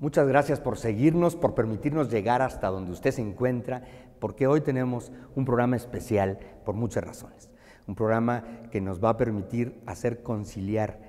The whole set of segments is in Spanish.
Muchas gracias por seguirnos, por permitirnos llegar hasta donde usted se encuentra, porque hoy tenemos un programa especial por muchas razones. Un programa que nos va a permitir hacer conciliar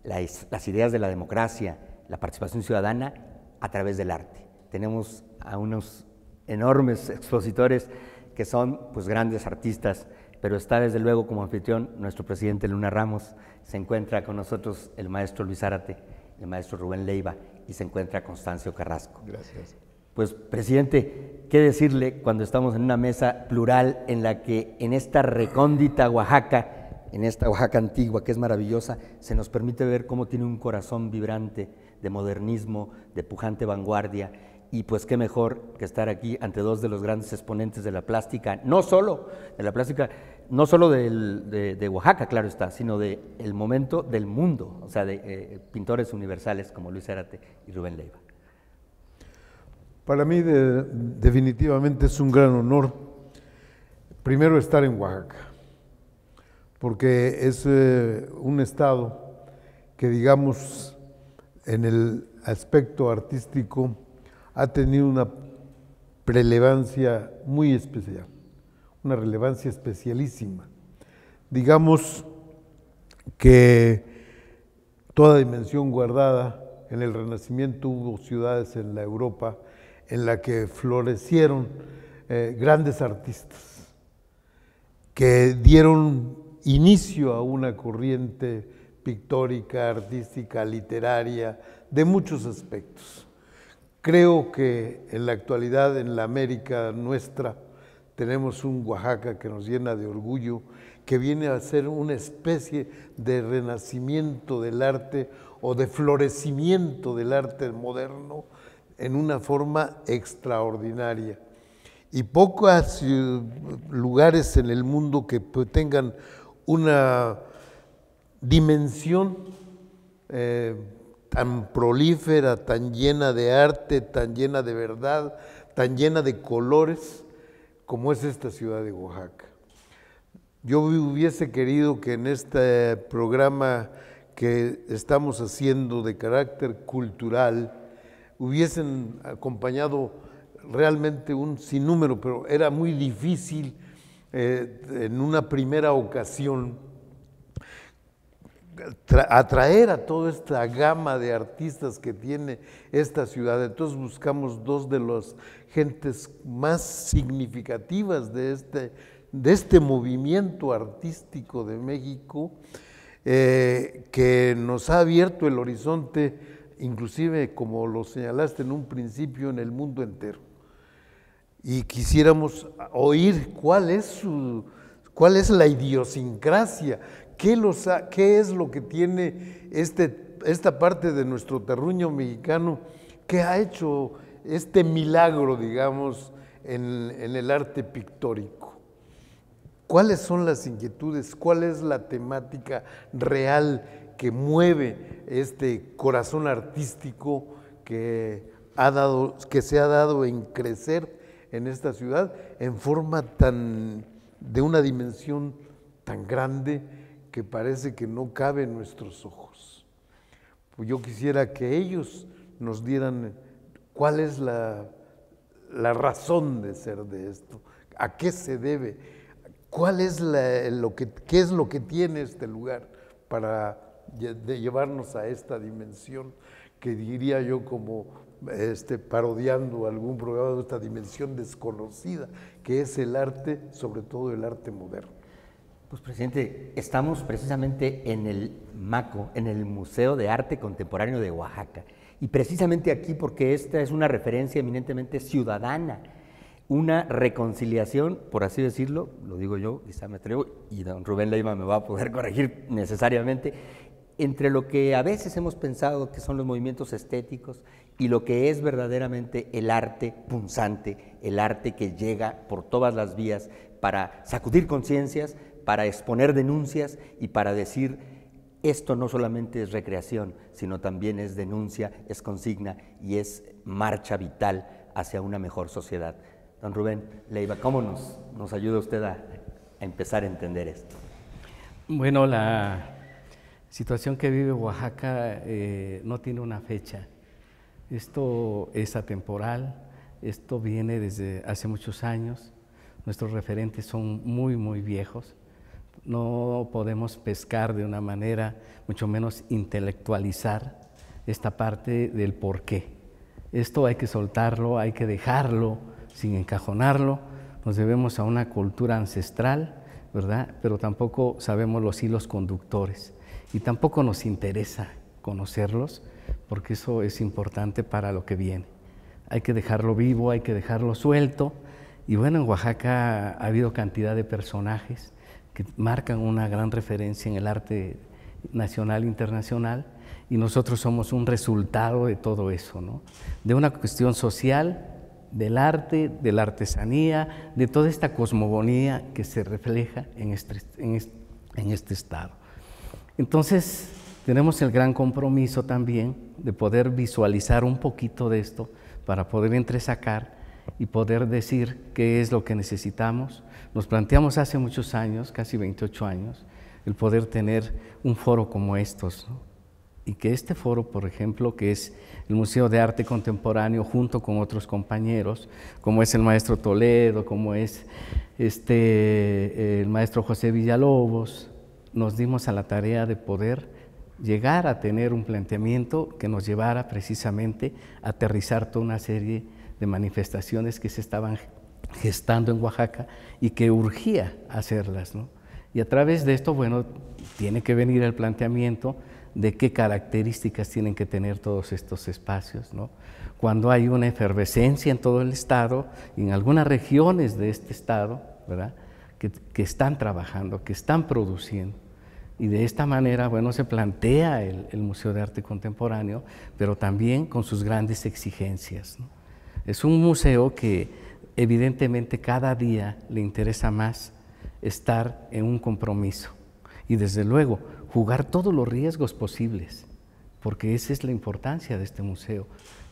las ideas de la democracia, la participación ciudadana a través del arte. Tenemos a unos enormes expositores que son pues grandes artistas, pero está desde luego como anfitrión nuestro presidente Luna Ramos, se encuentra con nosotros el maestro Luis Zárate, el maestro Rubén Leiva y se encuentra Constancio Carrasco. Gracias. Pues, presidente, ¿qué decirle cuando estamos en una mesa plural en la que en esta recóndita Oaxaca, en esta Oaxaca antigua que es maravillosa, se nos permite ver cómo tiene un corazón vibrante de modernismo, de pujante vanguardia, y pues qué mejor que estar aquí ante dos de los grandes exponentes de la plástica, no solo de la plástica, no solo de Oaxaca, claro está, sino del momento del mundo, o sea, de pintores universales como Luis Zárate y Rubén Leiva. Para mí definitivamente es un gran honor, primero estar en Oaxaca, porque es un estado que, digamos, en el aspecto artístico ha tenido una relevancia muy especial, una relevancia especialísima. Digamos que toda dimensión guardada, en el Renacimiento hubo ciudades en la Europa en la que florecieron grandes artistas que dieron inicio a una corriente pictórica, artística, literaria, de muchos aspectos. Creo que en la actualidad en la América nuestra tenemos un Oaxaca que nos llena de orgullo, que viene a ser una especie de renacimiento del arte o de florecimiento del arte moderno en una forma extraordinaria. Y pocos lugares en el mundo que tengan una dimensión tan prolífera, tan llena de arte, tan llena de verdad, tan llena de colores, como es esta ciudad de Oaxaca. Yo hubiese querido que en este programa que estamos haciendo de carácter cultural, hubiesen acompañado realmente un sinnúmero, pero era muy difícil en una primera ocasión atraer a toda esta gama de artistas que tiene esta ciudad. Entonces buscamos dos de las gentes más significativas de este movimiento artístico de México, que nos ha abierto el horizonte, inclusive como lo señalaste en un principio, en el mundo entero. Y quisiéramos oír cuál es la idiosincrasia, qué es lo que tiene esta parte de nuestro terruño mexicano que ha hecho este milagro, digamos, en el arte pictórico. ¿Cuáles son las inquietudes? ¿Cuál es la temática real que mueve este corazón artístico que se ha dado en crecer en esta ciudad en forma de una dimensión tan grande que parece que no cabe en nuestros ojos? Pues yo quisiera que ellos nos dieran cuál es la razón de ser de esto, a qué se debe, qué es lo que tiene este lugar para llevarnos a esta dimensión que diría yo, como parodiando algún programa, de esta dimensión desconocida que es el arte, sobre todo el arte moderno. Pues, presidente, estamos precisamente en el MACO, en el Museo de Arte Contemporáneo de Oaxaca, y precisamente aquí porque esta es una referencia eminentemente ciudadana, una reconciliación, por así decirlo, lo digo yo, quizá me atrevo, y don Rubén Leiva me va a poder corregir necesariamente, entre lo que a veces hemos pensado que son los movimientos estéticos y lo que es verdaderamente el arte punzante, el arte que llega por todas las vías para sacudir conciencias, para exponer denuncias y para decir: esto no solamente es recreación, sino también es denuncia, es consigna y es marcha vital hacia una mejor sociedad. Don Rubén Leiva, ¿cómo nos ayuda usted a empezar a entender esto? Bueno, la situación que vive Oaxaca no tiene una fecha. Esto es atemporal, esto viene desde hace muchos años, nuestros referentes son muy, muy viejos, no podemos pescar de una manera, mucho menos intelectualizar esta parte del porqué. Esto hay que soltarlo, hay que dejarlo sin encajonarlo, nos debemos a una cultura ancestral, ¿verdad? Pero tampoco sabemos los hilos conductores y tampoco nos interesa conocerlos porque eso es importante para lo que viene. Hay que dejarlo vivo, hay que dejarlo suelto y bueno, en Oaxaca ha habido cantidad de personajes que marcan una gran referencia en el arte nacional e internacional y nosotros somos un resultado de todo eso, ¿no? De una cuestión social, del arte, de la artesanía, de toda esta cosmogonía que se refleja en este estado. Entonces, tenemos el gran compromiso también de poder visualizar un poquito de esto para poder entresacar y poder decir qué es lo que necesitamos. Nos planteamos hace muchos años, casi 28 años, el poder tener un foro como estos, ¿no? Y que este foro, por ejemplo, que es el Museo de Arte Contemporáneo, junto con otros compañeros, como es el maestro Toledo, como es el maestro José Villalobos, nos dimos a la tarea de poder llegar a tener un planteamiento que nos llevara precisamente a aterrizar toda una serie de manifestaciones que se estaban gestando en Oaxaca y que urgía hacerlas, ¿no? Y a través de esto, bueno, tiene que venir el planteamiento de qué características tienen que tener todos estos espacios, ¿no? Cuando hay una efervescencia en todo el estado, y en algunas regiones de este estado, ¿verdad?, que están trabajando, que están produciendo. Y de esta manera, bueno, se plantea el Museo de Arte Contemporáneo, pero también con sus grandes exigencias, ¿no? Es un museo que evidentemente cada día le interesa más estar en un compromiso y desde luego jugar todos los riesgos posibles, porque esa es la importancia de este museo.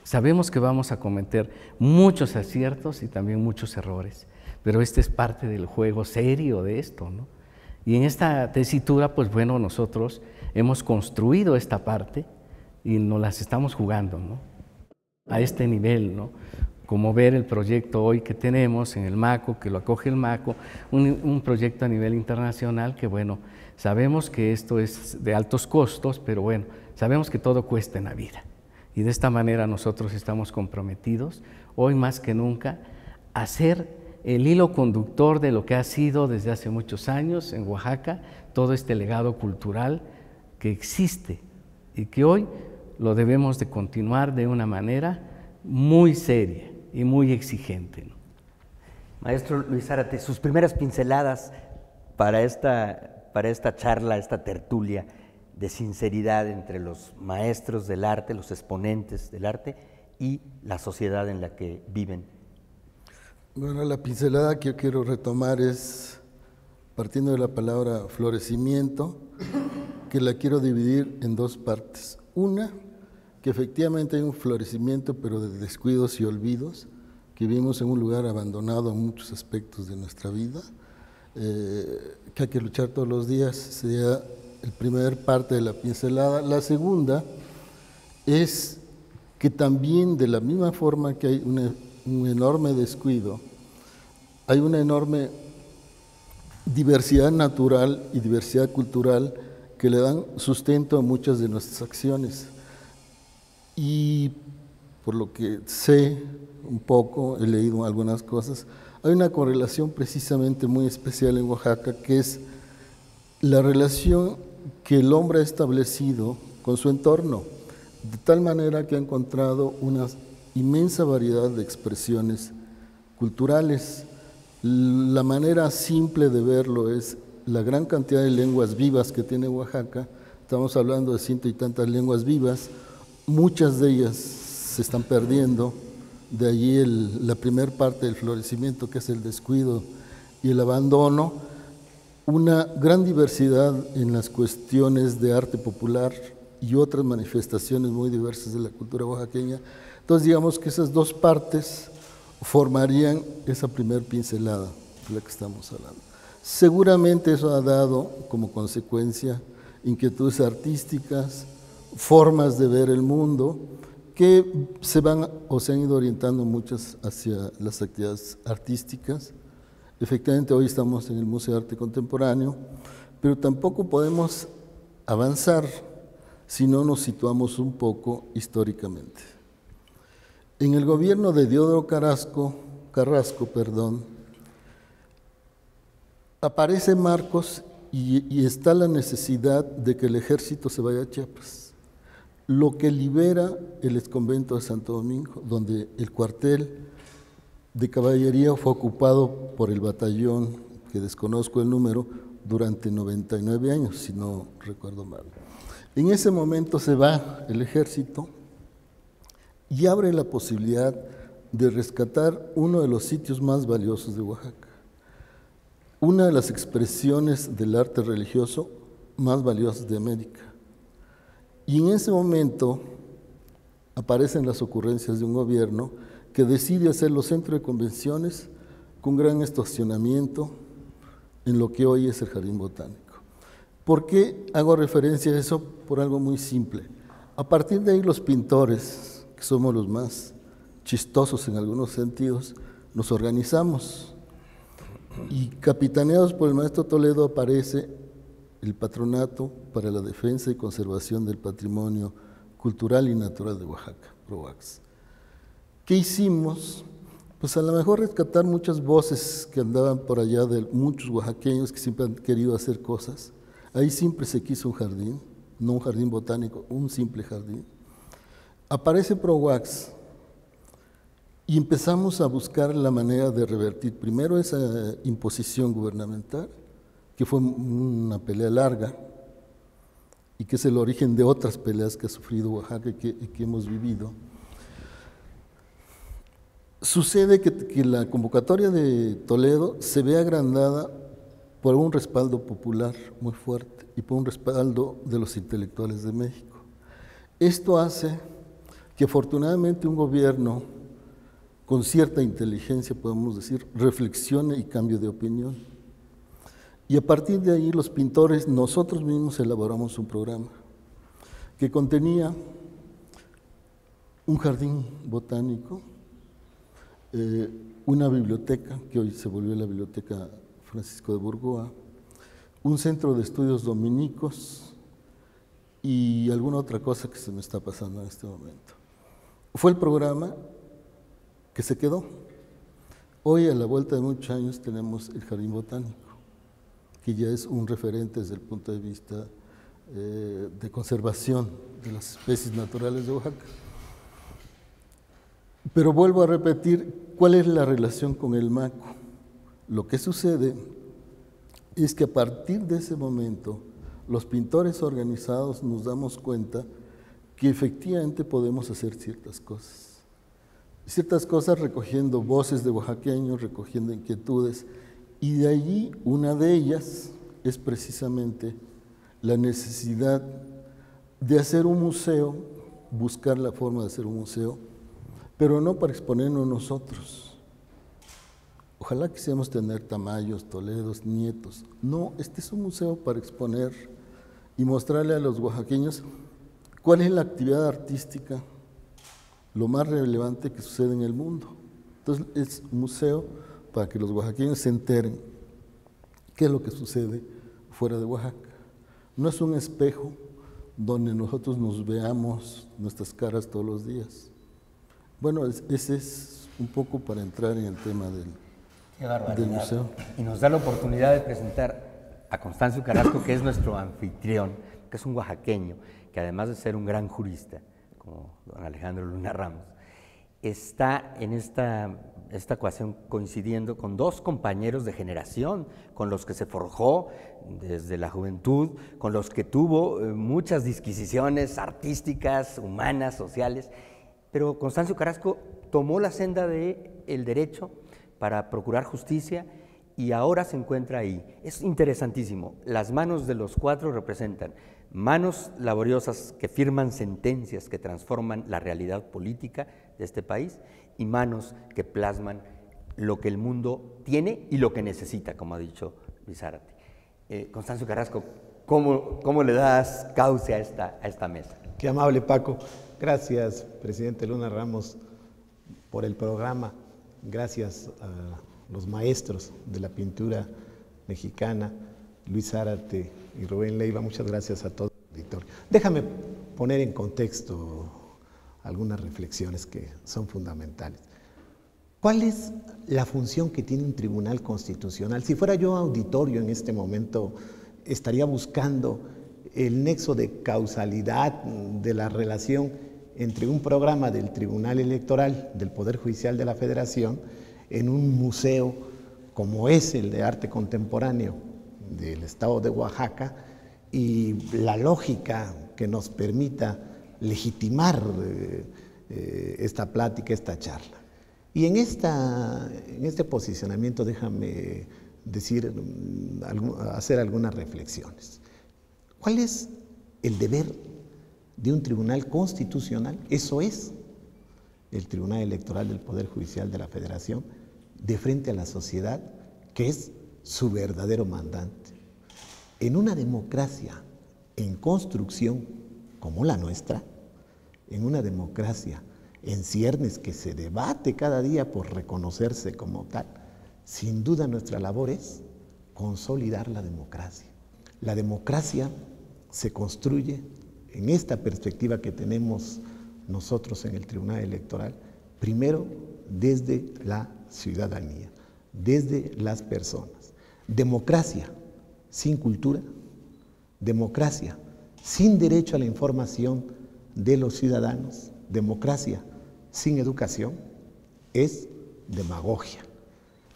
Sabemos que vamos a cometer muchos aciertos y también muchos errores, pero este es parte del juego serio de esto, ¿no? Y en esta tesitura, pues bueno, nosotros hemos construido esta parte y nos las estamos jugando, ¿no?, a este nivel, ¿no? Como ver el proyecto hoy que tenemos en el MACO, que lo acoge el MACO, un proyecto a nivel internacional que, bueno, sabemos que esto es de altos costos, pero bueno, sabemos que todo cuesta en la vida. Y de esta manera nosotros estamos comprometidos, hoy más que nunca, a ser el hilo conductor de lo que ha sido desde hace muchos años en Oaxaca, todo este legado cultural que existe y que hoy lo debemos de continuar de una manera muy seria y muy exigente, ¿no? Maestro Luis Zárate, sus primeras pinceladas para esta charla, esta tertulia de sinceridad entre los maestros del arte, los exponentes del arte y la sociedad en la que viven. Bueno, la pincelada que yo quiero retomar es, partiendo de la palabra florecimiento, que la quiero dividir en dos partes. Una, que efectivamente hay un florecimiento, pero de descuidos y olvidos, que vivimos en un lugar abandonado en muchos aspectos de nuestra vida, que hay que luchar todos los días, sería la primera parte de la pincelada. La segunda es que también, de la misma forma que hay un enorme descuido, hay una enorme diversidad natural y diversidad cultural que le dan sustento a muchas de nuestras acciones. Y por lo que sé un poco, he leído algunas cosas, hay una correlación precisamente muy especial en Oaxaca, que es la relación que el hombre ha establecido con su entorno, de tal manera que ha encontrado una inmensa variedad de expresiones culturales. La manera simple de verlo es la gran cantidad de lenguas vivas que tiene Oaxaca. Estamos hablando de 100 y tantas lenguas vivas. Muchas de ellas se están perdiendo, de allí la primera parte del florecimiento, que es el descuido y el abandono, una gran diversidad en las cuestiones de arte popular y otras manifestaciones muy diversas de la cultura oaxaqueña. Entonces, digamos que esas dos partes formarían esa primera pincelada de la que estamos hablando. Seguramente eso ha dado como consecuencia inquietudes artísticas, formas de ver el mundo que se van o se han ido orientando muchas hacia las actividades artísticas. Efectivamente, hoy estamos en el Museo de Arte Contemporáneo, pero tampoco podemos avanzar si no nos situamos un poco históricamente. En el gobierno de Diodoro Carrasco, aparece Marcos y está la necesidad de que el ejército se vaya a Chiapas, lo que libera el exconvento de Santo Domingo, donde el cuartel de caballería fue ocupado por el batallón, que desconozco el número, durante 99 años, si no recuerdo mal. En ese momento se va el ejército y abre la posibilidad de rescatar uno de los sitios más valiosos de Oaxaca, una de las expresiones del arte religioso más valiosas de América. Y en ese momento aparecen las ocurrencias de un gobierno que decide hacerlo centro de convenciones con gran estacionamiento en lo que hoy es el Jardín Botánico. ¿Por qué hago referencia a eso? Por algo muy simple. A partir de ahí los pintores, que somos los más chistosos en algunos sentidos, nos organizamos y capitaneados por el maestro Toledo aparece el Patronato para la Defensa y Conservación del Patrimonio Cultural y Natural de Oaxaca, PROAX. ¿Qué hicimos? Pues a lo mejor rescatar muchas voces que andaban por allá de muchos oaxaqueños que siempre han querido hacer cosas. Ahí siempre se quiso un jardín, no un jardín botánico, un simple jardín. Aparece PROAX y empezamos a buscar la manera de revertir primero esa imposición gubernamental, que fue una pelea larga y que es el origen de otras peleas que ha sufrido Oaxaca y que hemos vivido. Sucede que la convocatoria de Toledo se ve agrandada por un respaldo popular muy fuerte y por un respaldo de los intelectuales de México. Esto hace que afortunadamente un gobierno con cierta inteligencia, podemos decir, reflexione y cambie de opinión. Y a partir de ahí los pintores, nosotros mismos elaboramos un programa que contenía un jardín botánico, una biblioteca, que hoy se volvió la Biblioteca Francisco de Burgoa, un centro de estudios dominicos y alguna otra cosa que se me está pasando en este momento. Fue el programa que se quedó. Hoy, a la vuelta de muchos años, tenemos el Jardín Botánico, que ya es un referente desde el punto de vista de conservación de las especies naturales de Oaxaca. Pero vuelvo a repetir, ¿cuál es la relación con el MACO? Lo que sucede es que a partir de ese momento, los pintores organizados nos damos cuenta que efectivamente podemos hacer ciertas cosas recogiendo voces de oaxaqueños, recogiendo inquietudes, y de allí una de ellas es precisamente la necesidad de hacer un museo, buscar la forma de hacer un museo, pero no para exponernos nosotros. Ojalá quisiéramos tener Tamayos, Toledos, Nietos. No, este es un museo para exponer y mostrarle a los oaxaqueños cuál es la actividad artística, lo más relevante que sucede en el mundo. Entonces es un museo para que los oaxaqueños se enteren qué es lo que sucede fuera de Oaxaca. No es un espejo donde nosotros nos veamos nuestras caras todos los días. Bueno, ese es un poco para entrar en el tema del museo. Y nos da la oportunidad de presentar a Constancio Carrasco, que es nuestro anfitrión, que es un oaxaqueño, que además de ser un gran jurista, como don Alejandro Luna Ramos, está en esta ecuación coincidiendo con dos compañeros de generación, con los que se forjó desde la juventud, con los que tuvo muchas disquisiciones artísticas, humanas, sociales, pero Constancio Carrasco tomó la senda del derecho para procurar justicia y ahora se encuentra ahí. Es interesantísimo. Las manos de los cuatro representan manos laboriosas que firman sentencias que transforman la realidad política de este país y manos que plasman lo que el mundo tiene y lo que necesita, como ha dicho Luis Zárate. Constancio Carrasco, ¿cómo le das cauce a esta mesa? Qué amable, Paco. Gracias, presidente Luna Ramos, por el programa. Gracias a los maestros de la pintura mexicana, Luis Zárate y Rubén Leiva. Muchas gracias a todo el auditorio. Déjame poner en contexto algunas reflexiones que son fundamentales. ¿Cuál es la función que tiene un tribunal constitucional? Si fuera yo auditorio en este momento, estaría buscando el nexo de causalidad de la relación entre un programa del Tribunal Electoral del Poder Judicial de la Federación en un museo como es el de arte contemporáneo del estado de Oaxaca y la lógica que nos permita legitimar esta plática, esta charla. Y en este posicionamiento déjame hacer algunas reflexiones. ¿Cuál es el deber de un tribunal constitucional? Eso es el Tribunal Electoral del Poder Judicial de la Federación, de frente a la sociedad, que es su verdadero mandante. En una democracia en construcción como la nuestra, en una democracia en ciernes que se debate cada día por reconocerse como tal, sin duda nuestra labor es consolidar la democracia. La democracia se construye en esta perspectiva que tenemos nosotros en el Tribunal Electoral, primero desde la ciudadanía, desde las personas. Democracia sin cultura, democracia sin derecho a la información de los ciudadanos, democracia sin educación, es demagogia.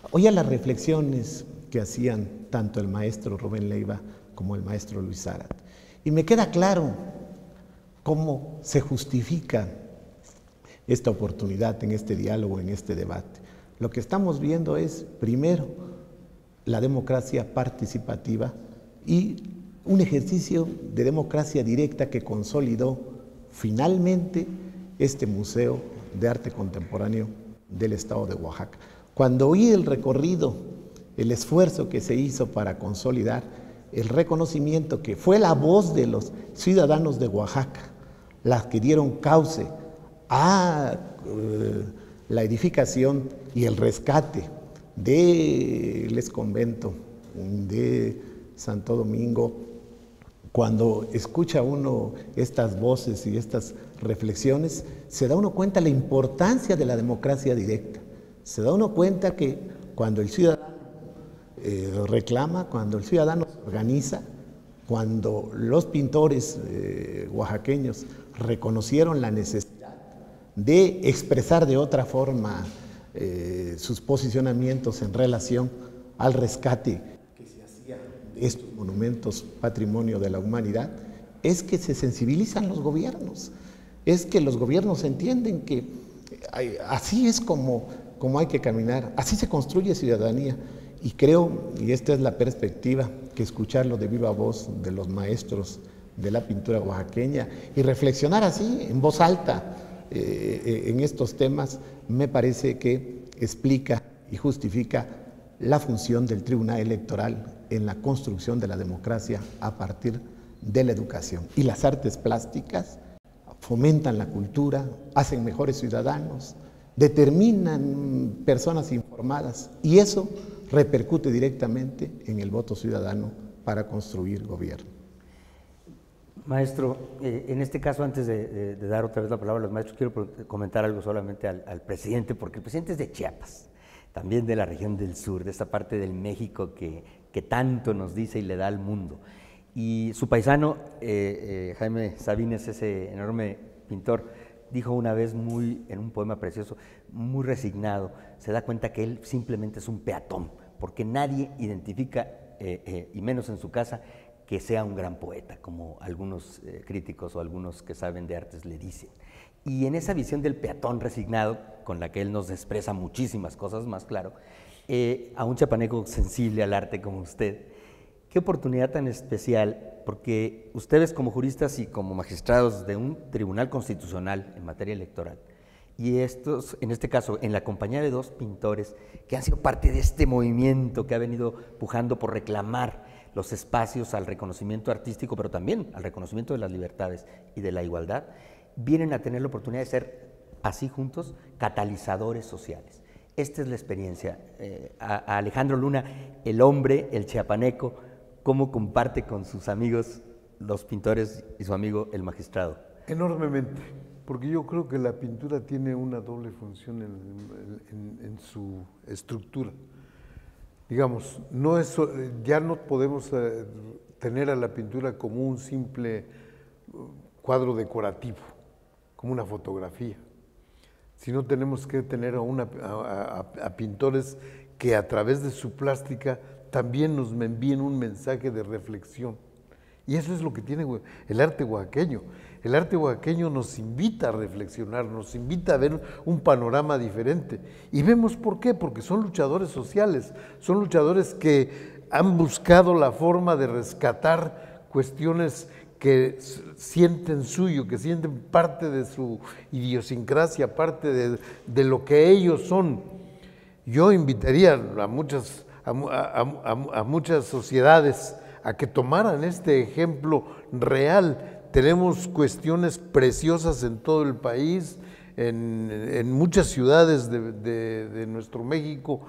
Oye las reflexiones que hacían tanto el maestro Rubén Leiva como el maestro Luis Zárate, y me queda claro cómo se justifica esta oportunidad en este diálogo, en este debate. Lo que estamos viendo es, primero, la democracia participativa y un ejercicio de democracia directa que consolidó finalmente este Museo de Arte Contemporáneo del estado de Oaxaca. Cuando oí el recorrido, el esfuerzo que se hizo para consolidar, el reconocimiento que fue la voz de los ciudadanos de Oaxaca, las que dieron cauce a la edificación y el rescate del exconvento de Santo Domingo. Cuando escucha uno estas voces y estas reflexiones, se da uno cuenta de la importancia de la democracia directa. Se da uno cuenta que cuando el ciudadano reclama, cuando el ciudadano se organiza, cuando los pintores oaxaqueños reconocieron la necesidad de expresar de otra forma sus posicionamientos en relación al rescate que se hacía de estos monumentos patrimonio de la humanidad, es que se sensibilizan los gobiernos, es que los gobiernos entienden que así es como hay que caminar, así se construye ciudadanía. Y creo, y esta es la perspectiva, que escucharlo de viva voz de los maestros de la pintura oaxaqueña y reflexionar así, en voz alta, en estos temas, me parece que explica y justifica la función del Tribunal Electoral en la construcción de la democracia a partir de la educación. Y las artes plásticas fomentan la cultura, hacen mejores ciudadanos, determinan personas informadas y eso repercute directamente en el voto ciudadano para construir gobierno. Maestro, en este caso, antes de dar otra vez la palabra a los maestros, quiero comentar algo solamente al presidente, porque el presidente es de Chiapas, también de la región del sur, de esta parte del México que tanto nos dice y le da al mundo. Y su paisano, Jaime Sabines, ese enorme pintor, dijo una vez en un poema precioso, muy resignado, se da cuenta que él simplemente es un peatón, porque nadie identifica, y menos en su casa, que sea un gran poeta, como algunos críticos o algunos que saben de artes le dicen. Y en esa visión del peatón resignado, con la que él nos expresa muchísimas cosas más, claro, a un chiapaneco sensible al arte como usted, qué oportunidad tan especial, porque ustedes como juristas y como magistrados de un tribunal constitucional en materia electoral, y estos, en este caso, en la compañía de dos pintores que han sido parte de este movimiento que ha venido pujando por reclamar los espacios al reconocimiento artístico, pero también al reconocimiento de las libertades y de la igualdad, vienen a tener la oportunidad de ser, así juntos, catalizadores sociales. Esta es la experiencia. A Alejandro Luna, el hombre, el chiapaneco, cómo comparte con sus amigos los pintores y su amigo el magistrado. Enormemente, porque yo creo que la pintura tiene una doble función en su estructura. Digamos, ya no podemos tener a la pintura como un simple cuadro decorativo, como una fotografía, sino tenemos que tener a pintores que a través de su plástica también nos envíen un mensaje de reflexión. Y eso es lo que tiene el arte oaxaqueño. El arte oaxaqueño nos invita a reflexionar, nos invita a ver un panorama diferente. Y vemos por qué, porque son luchadores sociales, son luchadores que han buscado la forma de rescatar cuestiones que sienten suyo, que sienten parte de su idiosincrasia, parte de lo que ellos son. Yo invitaría a muchas sociedades a que tomaran este ejemplo real. Tenemos cuestiones preciosas en todo el país, en muchas ciudades de nuestro México.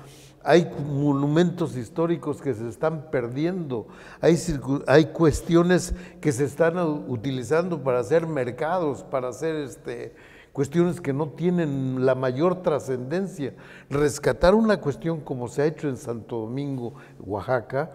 Hay monumentos históricos que se están perdiendo, hay cuestiones que se están utilizando para hacer mercados, para hacer cuestiones que no tienen la mayor trascendencia. Rescatar una cuestión como se ha hecho en Santo Domingo, Oaxaca,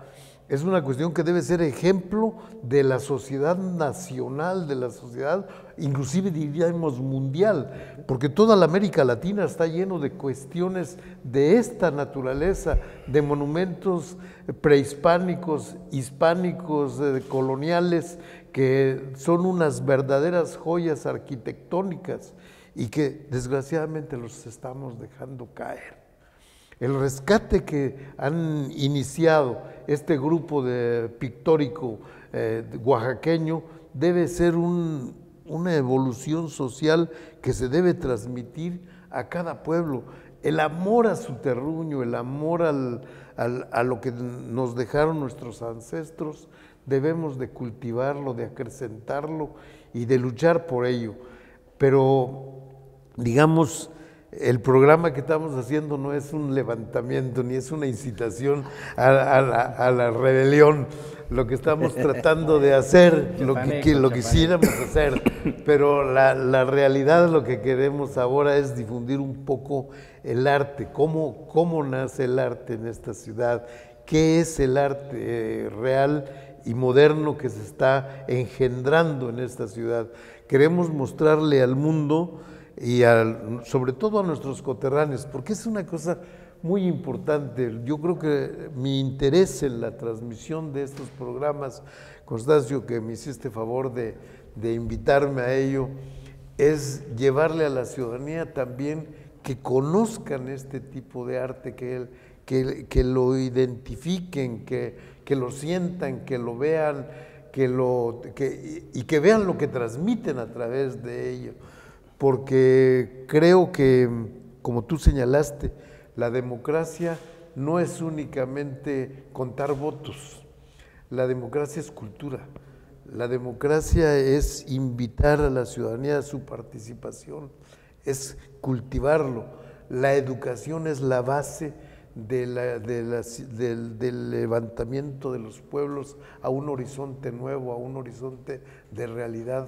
es una cuestión que debe ser ejemplo de la sociedad nacional, de la sociedad, inclusive diríamos mundial, porque toda la América Latina está lleno de cuestiones de esta naturaleza, de monumentos prehispánicos, hispánicos, coloniales, que son unas verdaderas joyas arquitectónicas y que desgraciadamente los estamos dejando caer. El rescate que han iniciado este grupo pictórico oaxaqueño debe ser una evolución social que se debe transmitir a cada pueblo. El amor a su terruño, el amor a lo que nos dejaron nuestros ancestros, debemos de cultivarlo, de acrecentarlo y de luchar por ello. Pero, digamos, el programa que estamos haciendo no es un levantamiento ni es una incitación a la rebelión. Lo que estamos tratando de hacer, lo que quisiéramos hacer, pero la realidad, lo que queremos ahora es difundir un poco el arte, cómo nace el arte en esta ciudad, qué es el arte real y moderno que se está engendrando en esta ciudad. Queremos mostrarle al mundo y sobre todo a nuestros coterráneos, porque es una cosa muy importante. Yo creo que mi interés en la transmisión de estos programas, Constancio, que me hiciste favor de invitarme a ello, es llevarle a la ciudadanía también que conozcan este tipo de arte, que lo identifiquen, que lo sientan, que lo vean, y que vean lo que transmiten a través de ello. Porque creo que, como tú señalaste, la democracia no es únicamente contar votos, la democracia es cultura, la democracia es invitar a la ciudadanía a su participación, es cultivarlo, la educación es la base del levantamiento de los pueblos a un horizonte nuevo, a un horizonte de realidad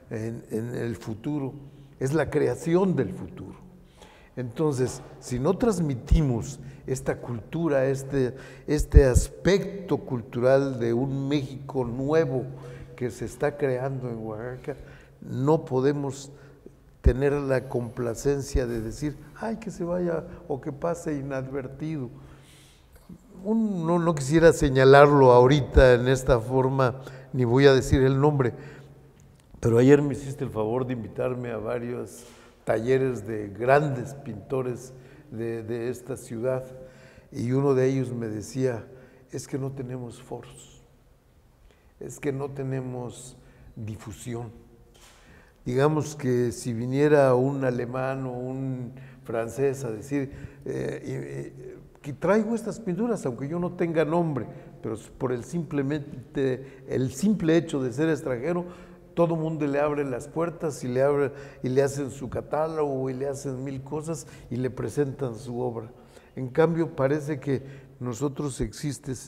en el futuro. Es la creación del futuro. Entonces, si no transmitimos esta cultura, este aspecto cultural de un México nuevo que se está creando en Oaxaca, no podemos tener la complacencia de decir, ay, que se vaya o que pase inadvertido. No quisiera señalarlo ahorita en esta forma, ni voy a decir el nombre, pero ayer me hiciste el favor de invitarme a varios talleres de grandes pintores de esta ciudad, y uno de ellos me decía, es que no tenemos foros, es que no tenemos difusión. Digamos que si viniera un alemán o un francés a decir, que traigo estas pinturas, aunque yo no tenga nombre, pero por el simple hecho de ser extranjero, todo mundo le abre las puertas y le hacen su catálogo y le hacen mil cosas y le presentan su obra. En cambio, parece que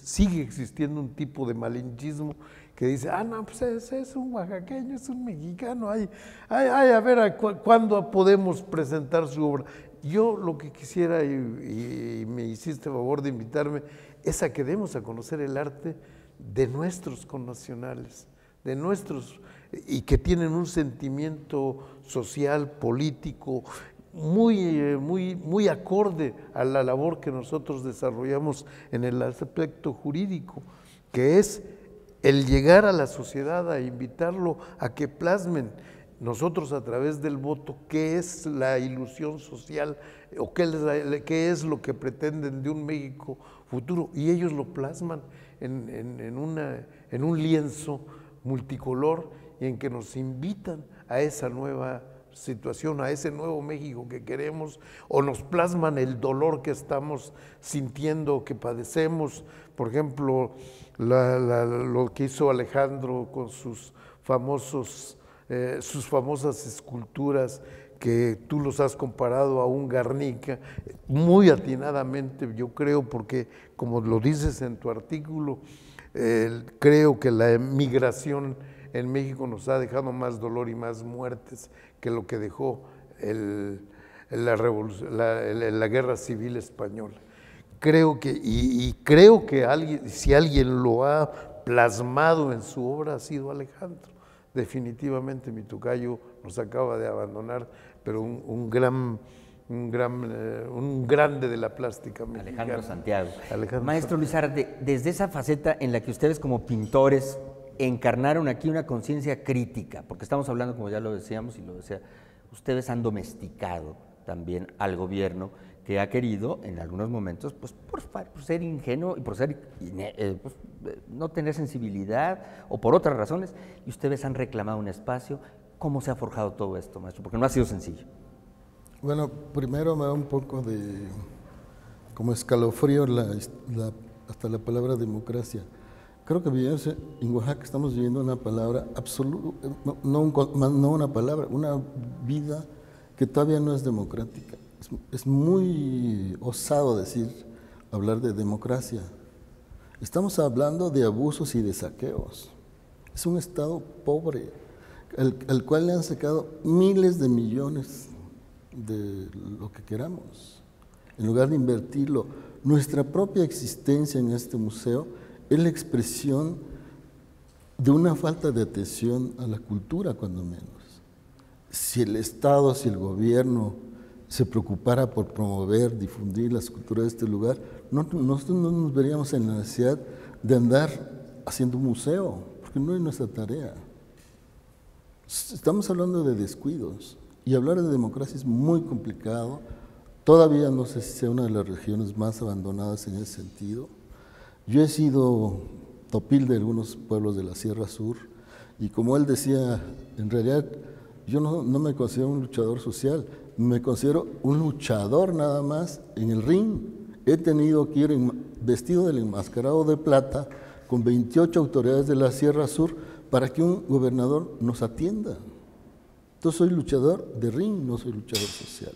sigue existiendo un tipo de malinchismo que dice, no, pues es un oaxaqueño, es un mexicano, a ver cuándo podemos presentar su obra. Yo lo que quisiera, y me hiciste favor de invitarme, es a que demos a conocer el arte de nuestros connacionales, de nuestros, y que tienen un sentimiento social, político, muy acorde a la labor que nosotros desarrollamos en el aspecto jurídico, que es el llegar a la sociedad a invitarlo a que plasmen nosotros a través del voto qué es la ilusión social o qué es lo que pretenden de un México futuro, y ellos lo plasman en un lienzo multicolor y en que nos invitan a esa nueva situación, a ese nuevo México que queremos, o nos plasman el dolor que estamos sintiendo, que padecemos. Por ejemplo, lo que hizo Alejandro con sus famosas esculturas, que tú los has comparado a un Guernica, muy atinadamente, yo creo, porque como lo dices en tu artículo, creo que la emigración en México nos ha dejado más dolor y más muertes que lo que dejó la Guerra Civil Española. Creo que si alguien lo ha plasmado en su obra, ha sido Alejandro. Definitivamente mi tocayo nos acaba de abandonar, pero un grande de la plástica mexicana. Alejandro Santiago. Alejandro Maestro Luis Zárate, desde esa faceta en la que ustedes como pintores encarnaron aquí una conciencia crítica, porque estamos hablando, como ya lo decíamos y lo decía, ustedes han domesticado también al gobierno, que ha querido en algunos momentos, pues por ser ingenuo y por ser no tener sensibilidad o por otras razones, y ustedes han reclamado un espacio. ¿Cómo se ha forjado todo esto, maestro? Porque no ha sido sencillo. Bueno, primero me da un poco de como escalofrío hasta la palabra democracia. Creo que en Oaxaca estamos viviendo una palabra absoluta, no una palabra, una vida que todavía no es democrática. Es muy osado hablar de democracia. Estamos hablando de abusos y de saqueos. Es un Estado pobre, al cual le han sacado miles de millones de lo que queramos, en lugar de invertirlo. Nuestra propia existencia en este museo es la expresión de una falta de atención a la cultura, cuando menos. Si el Estado, si el gobierno se preocupara por promover, difundir las culturas de este lugar, nosotros no nos veríamos en la necesidad de andar haciendo un museo, porque no es nuestra tarea. Estamos hablando de descuidos, y hablar de democracia es muy complicado. Todavía no sé si sea una de las regiones más abandonadas en ese sentido. Yo he sido topil de algunos pueblos de la Sierra Sur, y como él decía, en realidad yo no me considero un luchador social, me considero un luchador nada más en el ring. He tenido que ir vestido del enmascarado de plata con 28 autoridades de la Sierra Sur para que un gobernador nos atienda. Entonces soy luchador de ring, no soy luchador social.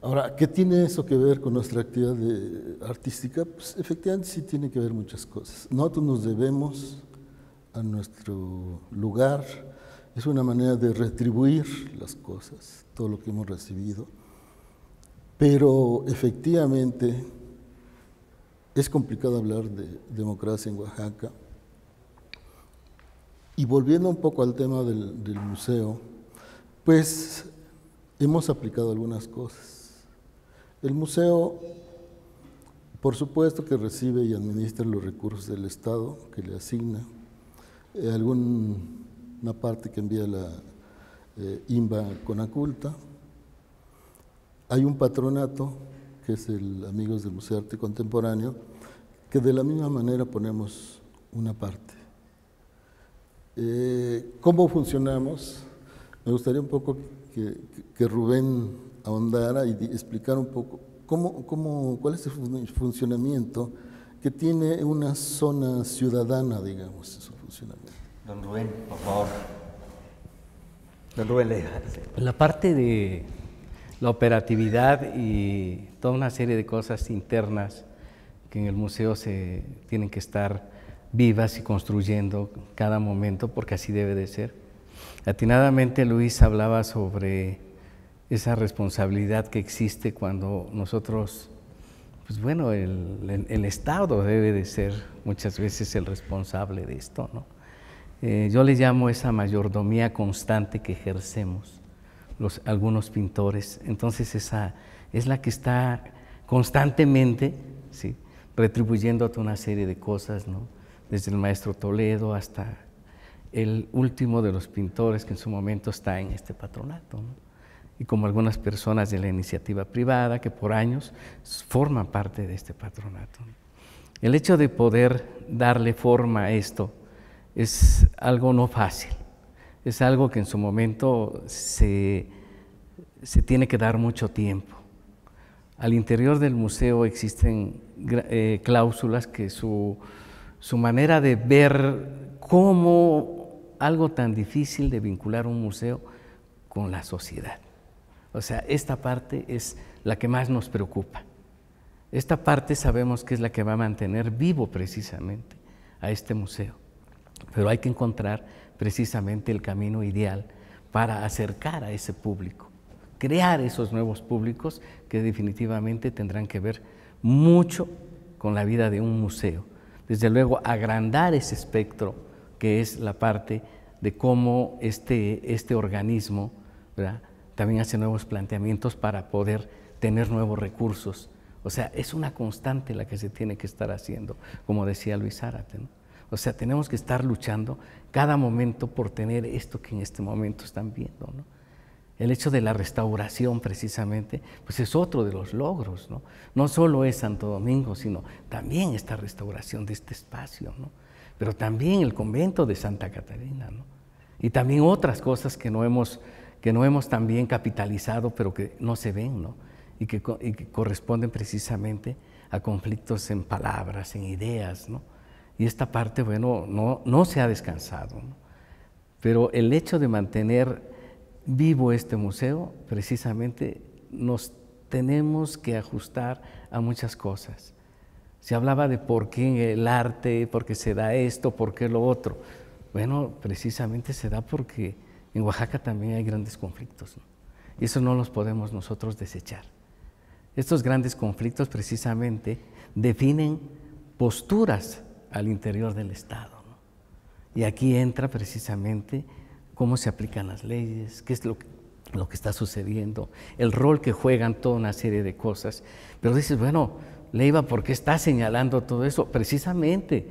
Ahora, ¿qué tiene eso que ver con nuestra actividad artística? Pues efectivamente sí tiene que ver muchas cosas. Nosotros nos debemos a nuestro lugar, es una manera de retribuir las cosas, todo lo que hemos recibido, pero efectivamente es complicado hablar de democracia en Oaxaca. Y volviendo un poco al tema del museo, pues hemos aplicado algunas cosas. El museo, por supuesto que recibe y administra los recursos del Estado que le asigna, una parte que envía la INBA Conaculta. Hay un patronato, que es el Amigos del Museo de Arte Contemporáneo, que de la misma manera ponemos una parte. ¿Cómo funcionamos? Me gustaría un poco que Rubén ahondara y explicara un poco cuál es el funcionamiento que tiene una zona ciudadana, digamos, su funcionamiento. Don Rubén, por favor. Don Rubén Leiva. La parte de la operatividad y toda una serie de cosas internas que en el museo se tienen que estar vivas y construyendo cada momento, porque así debe de ser. Atinadamente Luis hablaba sobre esa responsabilidad que existe cuando nosotros, pues bueno, el Estado debe de ser muchas veces el responsable de esto, ¿no? Yo le llamo esa mayordomía constante que ejercemos algunos pintores. Entonces esa es la que está constantemente, ¿sí?, retribuyendo una serie de cosas, ¿no? Desde el maestro Toledo hasta el último de los pintores que en su momento está en este patronato, ¿no? Y como algunas personas de la iniciativa privada que por años forman parte de este patronato. El hecho de poder darle forma a esto es algo no fácil, es algo que en su momento se tiene que dar mucho tiempo. Al interior del museo existen cláusulas que su manera de ver cómo algo tan difícil de vincular un museo con la sociedad. O sea, esta parte es la que más nos preocupa. Esta parte sabemos que es la que va a mantener vivo precisamente a este museo. Pero hay que encontrar precisamente el camino ideal para acercar a ese público, crear esos nuevos públicos que definitivamente tendrán que ver mucho con la vida de un museo. Desde luego, agrandar ese espectro que es la parte de cómo este organismo, ¿verdad?, también hace nuevos planteamientos para poder tener nuevos recursos. O sea, es una constante la que se tiene que estar haciendo, como decía Luis Zárate, ¿no? O sea, tenemos que estar luchando cada momento por tener esto que en este momento están viendo, ¿no? El hecho de la restauración, precisamente, pues es otro de los logros, ¿no? No solo es Santo Domingo, sino también esta restauración de este espacio, ¿no? Pero también el convento de Santa Catarina, ¿no? Y también otras cosas que no hemos también capitalizado, pero que no se ven, ¿no? Y que corresponden precisamente a conflictos en palabras, en ideas, ¿no? Y esta parte, bueno, no se ha descansado, ¿no? Pero el hecho de mantener vivo este museo, precisamente nos tenemos que ajustar a muchas cosas. Se hablaba de por qué el arte, por qué se da esto, por qué lo otro. Bueno, precisamente se da porque en Oaxaca también hay grandes conflictos, ¿no? Y eso no los podemos nosotros desechar. Estos grandes conflictos precisamente definen posturas al interior del Estado, ¿no? Y aquí entra precisamente cómo se aplican las leyes, qué es lo que está sucediendo, el rol que juegan toda una serie de cosas. Pero dices, bueno, Leiva, ¿por qué está señalando todo eso? Precisamente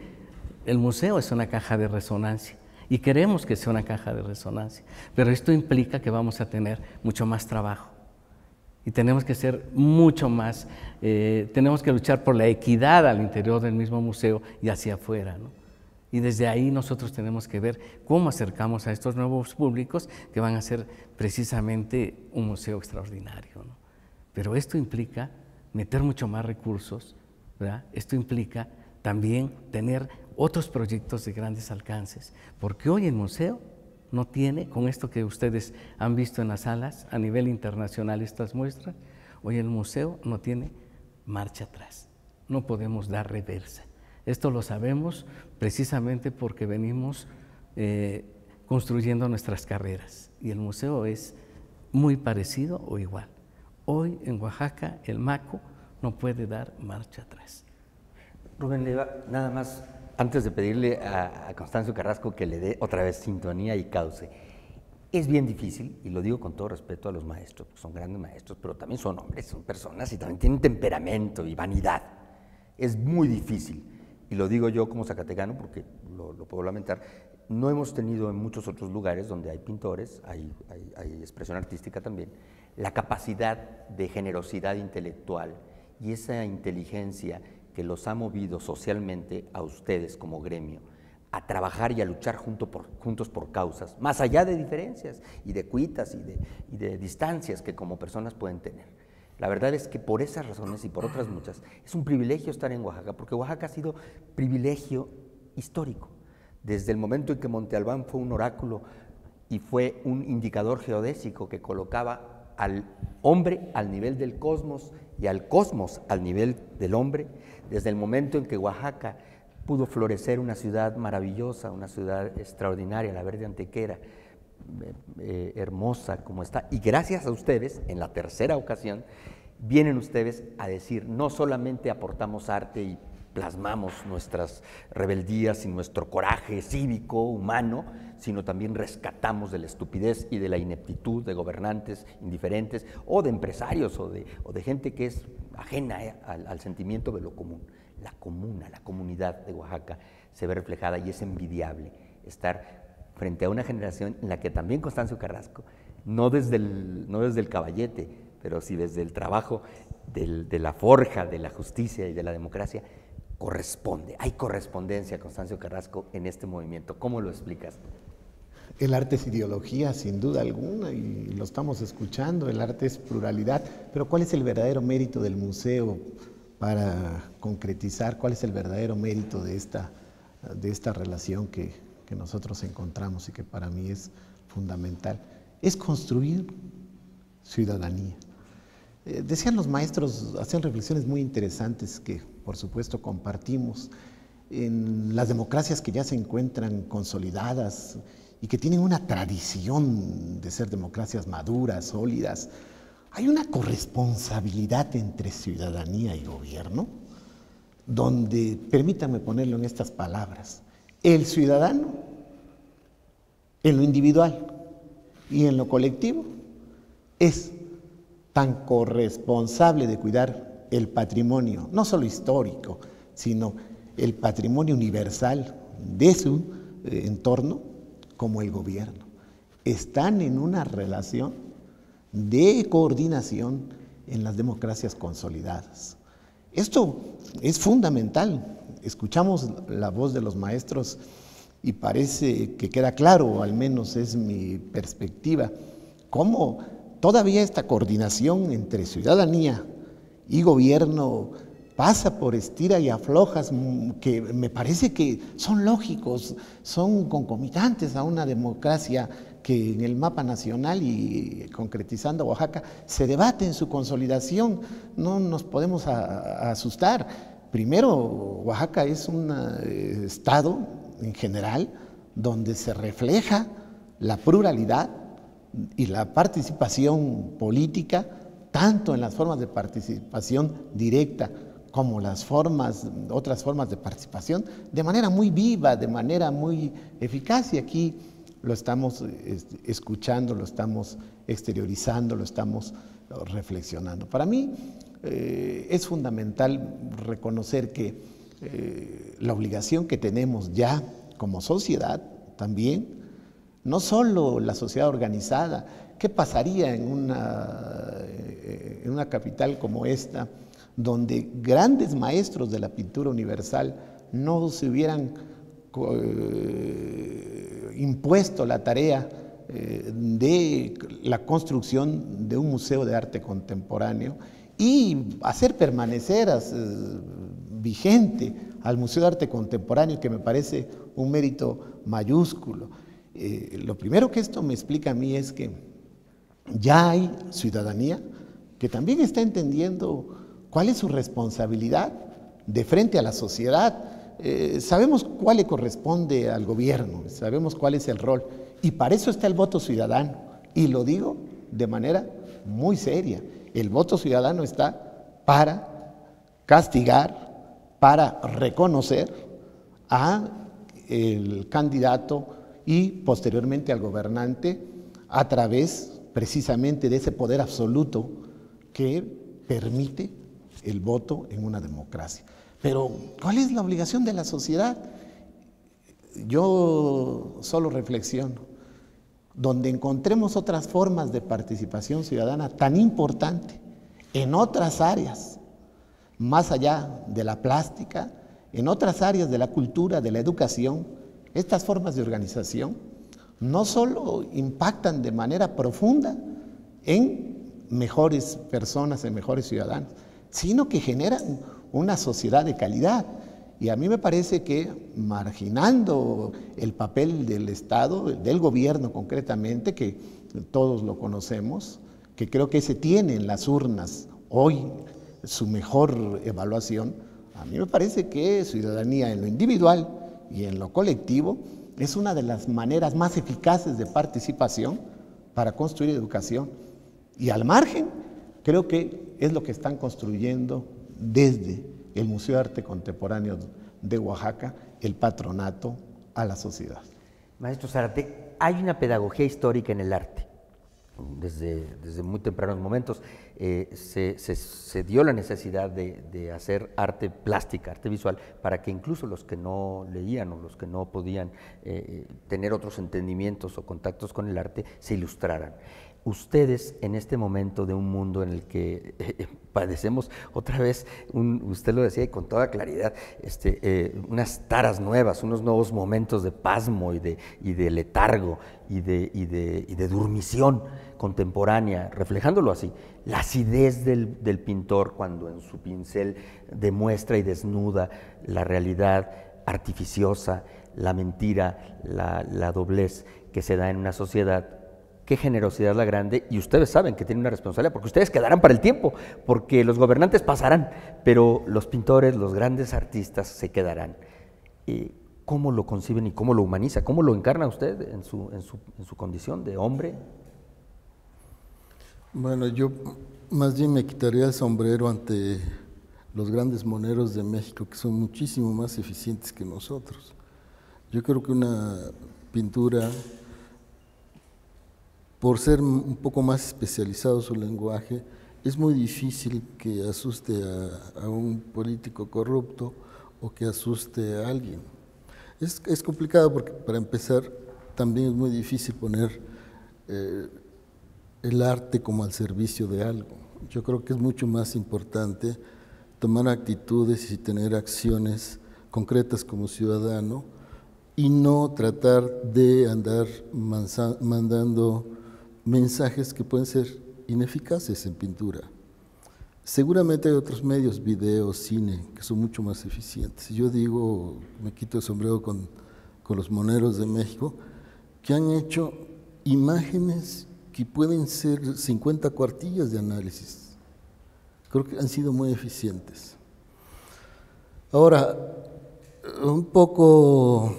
el museo es una caja de resonancia y queremos que sea una caja de resonancia, pero esto implica que vamos a tener mucho más trabajo y tenemos que ser mucho más, tenemos que luchar por la equidad al interior del mismo museo y hacia afuera, ¿no? Y desde ahí nosotros tenemos que ver cómo acercamos a estos nuevos públicos que van a ser precisamente un museo extraordinario, ¿no? Pero esto implica meter mucho más recursos, ¿verdad? Esto implica también tener otros proyectos de grandes alcances, porque hoy el museo no tiene, con esto que ustedes han visto en las salas a nivel internacional estas muestras, hoy el museo no tiene marcha atrás, no podemos dar reversa. Esto lo sabemos precisamente porque venimos construyendo nuestras carreras y el museo es muy parecido o igual. Hoy en Oaxaca el MACO no puede dar marcha atrás. Rubén Leiva, nada más, antes de pedirle a Constancio Carrasco que le dé otra vez sintonía y cauce, es bien difícil, y lo digo con todo respeto a los maestros, son grandes maestros, pero también son hombres, son personas y también tienen temperamento y vanidad. Es muy difícil, y lo digo yo como zacatecano porque lo puedo lamentar, no hemos tenido en muchos otros lugares donde hay pintores, hay expresión artística también, la capacidad de generosidad intelectual y esa inteligencia que los ha movido socialmente a ustedes como gremio a trabajar y a luchar juntos por causas, más allá de diferencias y de cuitas y de distancias que como personas pueden tener. La verdad es que por esas razones y por otras muchas, es un privilegio estar en Oaxaca, porque Oaxaca ha sido privilegio histórico. Desde el momento en que Monte Albán fue un oráculo y fue un indicador geodésico que colocaba al hombre al nivel del cosmos y al cosmos al nivel del hombre, desde el momento en que Oaxaca pudo florecer una ciudad maravillosa, una ciudad extraordinaria, la Verde Antequera, hermosa como está, y gracias a ustedes, en la tercera ocasión, vienen ustedes a decir, no solamente aportamos arte y plasmamos nuestras rebeldías y nuestro coraje cívico, humano, sino también rescatamos de la estupidez y de la ineptitud de gobernantes indiferentes o de empresarios o de gente que es ajena al sentimiento de lo común. La comuna, la comunidad de Oaxaca se ve reflejada y es envidiable estar frente a una generación en la que también Constancio Carrasco, no desde el caballete, pero sí desde el trabajo de la forja, de la justicia y de la democracia, corresponde. Hay correspondencia, Constancio Carrasco, en este movimiento. ¿Cómo lo explicas? El arte es ideología, sin duda alguna, y lo estamos escuchando. El arte es pluralidad. Pero ¿cuál es el verdadero mérito del museo para concretizar? ¿Cuál es el verdadero mérito de esta relación que nosotros encontramos y que para mí es fundamental? Es construir ciudadanía. Decían los maestros, hacían reflexiones muy interesantes que por supuesto compartimos. En las democracias que ya se encuentran consolidadas y que tienen una tradición de ser democracias maduras, sólidas, hay una corresponsabilidad entre ciudadanía y gobierno, donde, permítanme ponerlo en estas palabras, el ciudadano, en lo individual y en lo colectivo, es tan corresponsable de cuidar el patrimonio, no solo histórico, sino el patrimonio universal de su entorno, como el gobierno. Están en una relación de coordinación en las democracias consolidadas. Esto es fundamental. Escuchamos la voz de los maestros y parece que queda claro, o al menos es mi perspectiva, cómo todavía esta coordinación entre ciudadanía y gobierno pasa por estira y aflojas que me parece que son lógicos, son concomitantes a una democracia que en el mapa nacional y concretizando Oaxaca se debate en su consolidación. No nos podemos asustar. Primero, Oaxaca es un estado en general donde se refleja la pluralidad y la participación política, tanto en las formas de participación directa como las otras formas de participación, de manera muy viva, de manera muy eficaz, y aquí lo estamos escuchando, lo estamos exteriorizando, lo estamos reflexionando. Para mí es fundamental reconocer que la obligación que tenemos ya como sociedad también, no solo la sociedad organizada. ¿Qué pasaría en una capital como esta, donde grandes maestros de la pintura universal no se hubieran impuesto la tarea de la construcción de un museo de arte contemporáneo y hacer permanecer vigente al Museo de Arte Contemporáneo, que me parece un mérito mayúsculo? Lo primero que esto me explica a mí es que ya hay ciudadanía que también está entendiendo cuál es su responsabilidad de frente a la sociedad. Sabemos cuál le corresponde al gobierno, sabemos cuál es el rol, y para eso está el voto ciudadano, y lo digo de manera muy seria. El voto ciudadano está para castigar, para reconocer al candidato y posteriormente al gobernante a través precisamente de ese poder absoluto que permite el voto en una democracia. Pero, ¿cuál es la obligación de la sociedad? Yo solo reflexiono. Donde encontremos otras formas de participación ciudadana tan importante en otras áreas, más allá de la plástica, en otras áreas de la cultura, de la educación, estas formas de organización no solo impactan de manera profunda en mejores personas, en mejores ciudadanos, sino que generan una sociedad de calidad. Y a mí me parece que marginando el papel del Estado, del gobierno concretamente, que todos lo conocemos, que creo que ese tiene en las urnas hoy su mejor evaluación, a mí me parece que ciudadanía en lo individual y en lo colectivo es una de las maneras más eficaces de participación para construir educación. Y al margen, creo que es lo que están construyendo desde el Museo de Arte Contemporáneo de Oaxaca, el patronato a la sociedad. Maestro Zárate, hay una pedagogía histórica en el arte. Desde muy tempranos momentos se dio la necesidad de hacer arte plástica, arte visual, para que incluso los que no leían o los que no podían tener otros entendimientos o contactos con el arte se ilustraran. Ustedes, en este momento de un mundo en el que padecemos otra vez, usted lo decía y con toda claridad, unas taras nuevas, unos nuevos momentos de pasmo y de letargo y de durmición contemporánea, reflejándolo así, la acidez del pintor cuando en su pincel demuestra y desnuda la realidad artificiosa, la mentira, la doblez que se da en una sociedad. Qué generosidad la grande, y ustedes saben que tienen una responsabilidad, porque ustedes quedarán para el tiempo, porque los gobernantes pasarán, pero los pintores, los grandes artistas se quedarán. ¿Cómo lo conciben y cómo lo humaniza? ¿Cómo lo encarna usted en su condición de hombre? Bueno, yo más bien me quitaría el sombrero ante los grandes moneros de México, que son muchísimo más eficientes que nosotros. Yo creo que una pintura, por ser un poco más especializado su lenguaje, es muy difícil que asuste a un político corrupto o que asuste a alguien. Es complicado porque, para empezar, también es muy difícil poner el arte como al servicio de algo. Yo creo que es mucho más importante tomar actitudes y tener acciones concretas como ciudadano y no tratar de andar mandando mensajes que pueden ser ineficaces en pintura. Seguramente hay otros medios, video, cine, que son mucho más eficientes. Yo digo, me quito el sombrero con los moneros de México, que han hecho imágenes que pueden ser 50 cuartillas de análisis. Creo que han sido muy eficientes. Ahora, un poco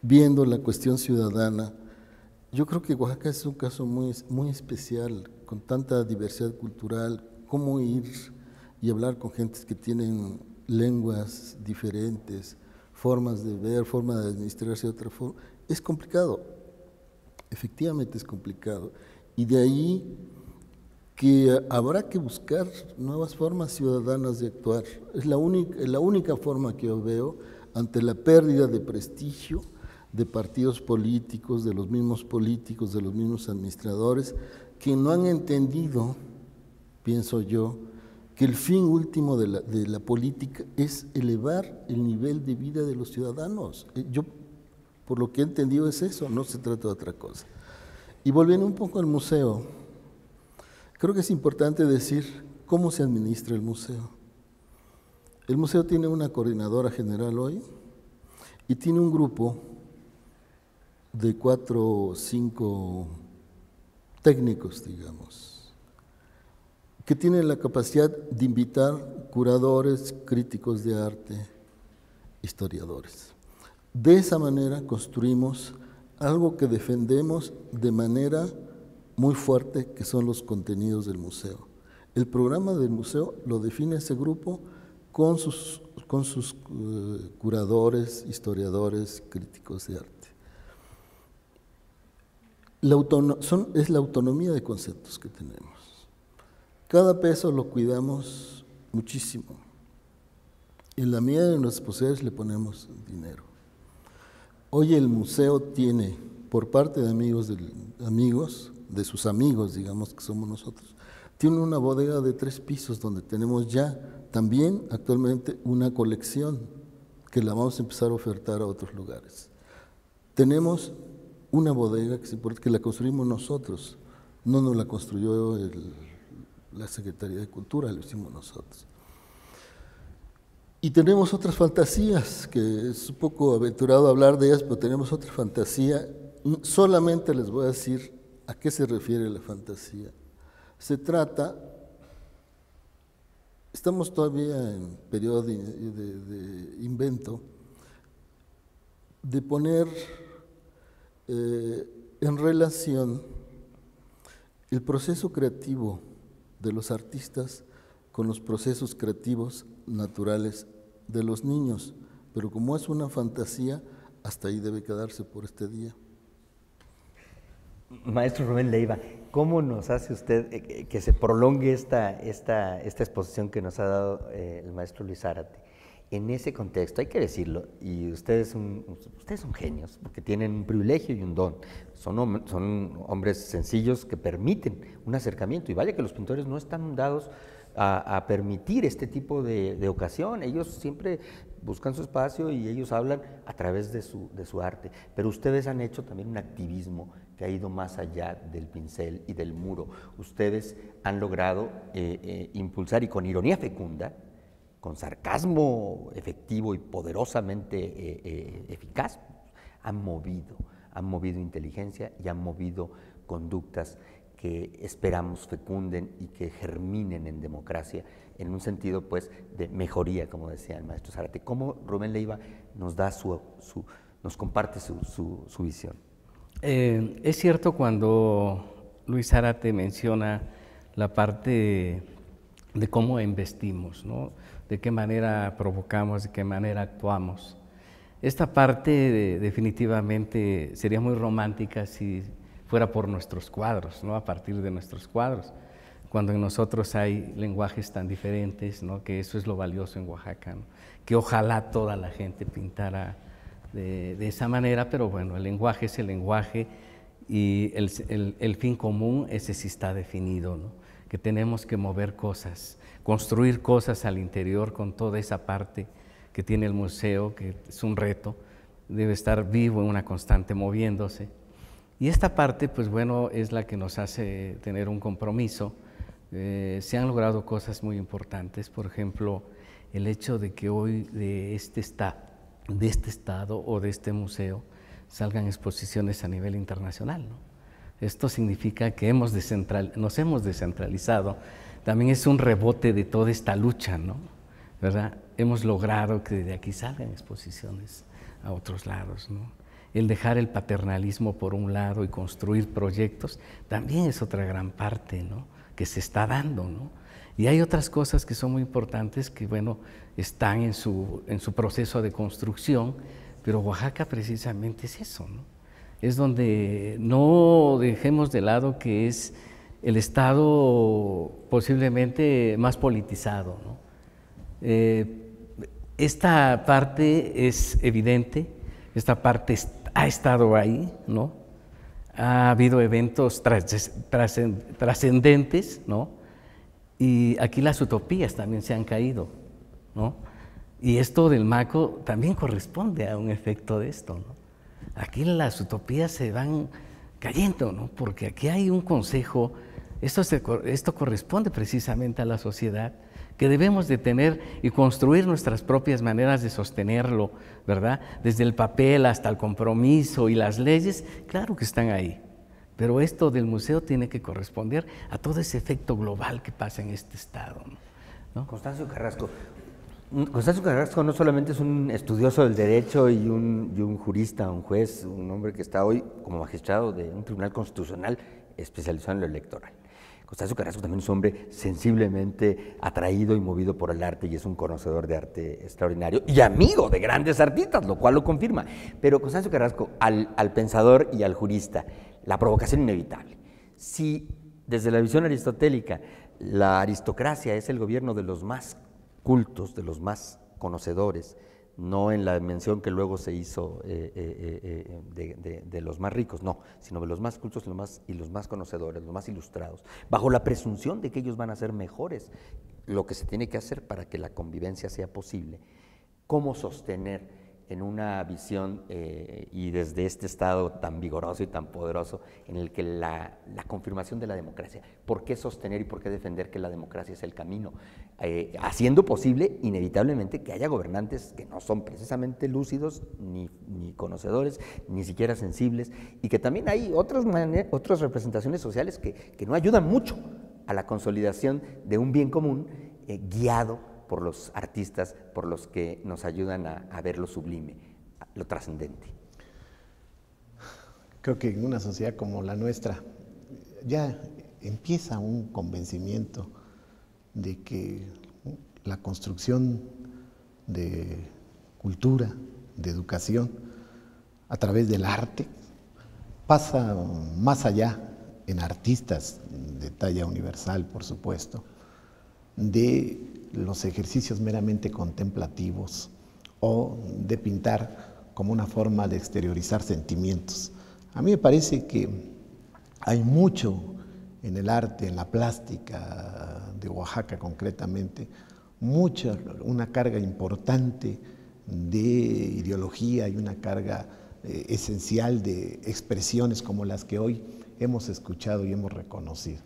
viendo la cuestión ciudadana, yo creo que Oaxaca es un caso muy especial, con tanta diversidad cultural, cómo ir y hablar con gentes que tienen lenguas diferentes, formas de ver, formas de administrarse de otra forma. Es complicado, efectivamente es complicado. Y de ahí que habrá que buscar nuevas formas ciudadanas de actuar. Es la única forma que yo veo ante la pérdida de prestigio de partidos políticos, de los mismos administradores, que no han entendido, pienso yo, que el fin último de la política es elevar el nivel de vida de los ciudadanos. Yo, por lo que he entendido, es eso, no se trata de otra cosa. Y volviendo un poco al museo, creo que es importante decir cómo se administra el museo. El museo tiene una coordinadora general hoy y tiene un grupo de 4 o 5 técnicos, digamos, que tienen la capacidad de invitar curadores, críticos de arte, historiadores. De esa manera construimos algo que defendemos de manera muy fuerte, que son los contenidos del museo. El programa del museo lo define ese grupo con sus curadores, historiadores, críticos de arte. Es la autonomía de conceptos que tenemos. Cada peso lo cuidamos muchísimo. En la medida de nuestras posibilidades le ponemos dinero. Hoy el museo tiene, por parte de amigos, de sus amigos, digamos que somos nosotros, tiene una bodega de 3 pisos donde tenemos ya también actualmente una colección que la vamos a empezar a ofertar a otros lugares. Tenemos una bodega que la construimos nosotros, no nos la construyó la Secretaría de Cultura, lo hicimos nosotros. Y tenemos otras fantasías, que es un poco aventurado hablar de ellas, pero tenemos otra fantasía. Solamente les voy a decir a qué se refiere la fantasía. Se trata, estamos todavía en periodo de invento, de poner en relación el proceso creativo de los artistas con los procesos creativos naturales de los niños, pero como es una fantasía, hasta ahí debe quedarse por este día. Maestro Rubén Leiva, ¿cómo nos hace usted que se prolongue esta exposición que nos ha dado el maestro Luis Zárate? En ese contexto, hay que decirlo, y ustedes son genios, porque tienen un privilegio y un don. Son hombres sencillos que permiten un acercamiento, y vaya que los pintores no están dados a permitir este tipo de ocasión. Ellos siempre buscan su espacio y ellos hablan a través de su arte. Pero ustedes han hecho también un activismo que ha ido más allá del pincel y del muro. Ustedes han logrado impulsar, y con ironía fecunda, con sarcasmo efectivo y poderosamente eficaz, han movido inteligencia y han movido conductas que esperamos fecunden y que germinen en democracia, en un sentido pues de mejoría, como decía el maestro Zárate. ¿Cómo Rubén Leiva nos comparte su visión? Es cierto cuando Luis Zárate menciona la parte de cómo investimos, ¿no? De qué manera provocamos, de qué manera actuamos. Esta parte definitivamente sería muy romántica si fuera por nuestros cuadros, ¿no? A partir de nuestros cuadros, cuando en nosotros hay lenguajes tan diferentes, ¿no? Que eso es lo valioso en Oaxaca, ¿no? Que ojalá toda la gente pintara de esa manera, pero bueno, el lenguaje es el lenguaje y el fin común, ese sí está definido, ¿no? Que tenemos que mover cosas, construir cosas al interior con toda esa parte que tiene el museo, que es un reto, debe estar vivo en una constante moviéndose. Y esta parte, pues bueno, es la que nos hace tener un compromiso. Se han logrado cosas muy importantes, por ejemplo, el hecho de que hoy de este estado o de este museo salgan exposiciones a nivel internacional, ¿no? Esto significa que nos hemos descentralizado. También es un rebote de toda esta lucha, ¿no? ¿Verdad? Hemos logrado que de aquí salgan exposiciones a otros lados, ¿no? El dejar el paternalismo por un lado y construir proyectos también es otra gran parte, ¿no? Que se está dando, ¿no? Y hay otras cosas que son muy importantes que, bueno, están en su proceso de construcción, pero Oaxaca precisamente es eso, ¿no? Es donde no dejemos de lado que es el estado posiblemente más politizado, ¿no? Esta parte es evidente, esta parte ha estado ahí, ¿no? Ha habido eventos trascendentes, ¿no? Y aquí las utopías también se han caído, ¿no? Y esto del MACO también corresponde a un efecto de esto, ¿no? Aquí las utopías se van cayendo, ¿no? Porque aquí hay un consejo, esto corresponde precisamente a la sociedad, que debemos de tener y construir nuestras propias maneras de sostenerlo, ¿verdad? Desde el papel hasta el compromiso y las leyes, claro que están ahí. Pero esto del museo tiene que corresponder a todo ese efecto global que pasa en este estado, ¿no? Constancio Carrasco no solamente es un estudioso del derecho y un jurista, un juez, un hombre que está hoy como magistrado de un tribunal constitucional especializado en lo electoral. Constancio Carrasco también es un hombre sensiblemente atraído y movido por el arte y es un conocedor de arte extraordinario y amigo de grandes artistas, lo cual lo confirma. Pero Constancio Carrasco, al pensador y al jurista, la provocación inevitable. Si desde la visión aristotélica la aristocracia es el gobierno de los más cultos, de los más conocedores, no en la mención que luego se hizo de los más ricos, no, sino de los más cultos y los más conocedores, los más ilustrados, bajo la presunción de que ellos van a ser mejores, lo que se tiene que hacer para que la convivencia sea posible. ¿Cómo sostener en una visión y desde este estado tan vigoroso y tan poderoso en el que la confirmación de la democracia, ¿por qué sostener y por qué defender que la democracia es el camino? Haciendo posible, inevitablemente, que haya gobernantes que no son precisamente lúcidos, ni conocedores, ni siquiera sensibles, y que también hay otras representaciones sociales que no ayudan mucho a la consolidación de un bien común guiado por los artistas, por los que nos ayudan a ver lo sublime, lo trascendente. Creo que en una sociedad como la nuestra ya empieza un convencimiento de que la construcción de cultura, de educación, a través del arte, pasa más allá en artistas de talla universal, por supuesto, de los ejercicios meramente contemplativos o de pintar como una forma de exteriorizar sentimientos. A mí me parece que hay mucho en el arte, en la plástica de Oaxaca concretamente, una carga importante de ideología y una carga esencial de expresiones como las que hoy hemos escuchado y hemos reconocido.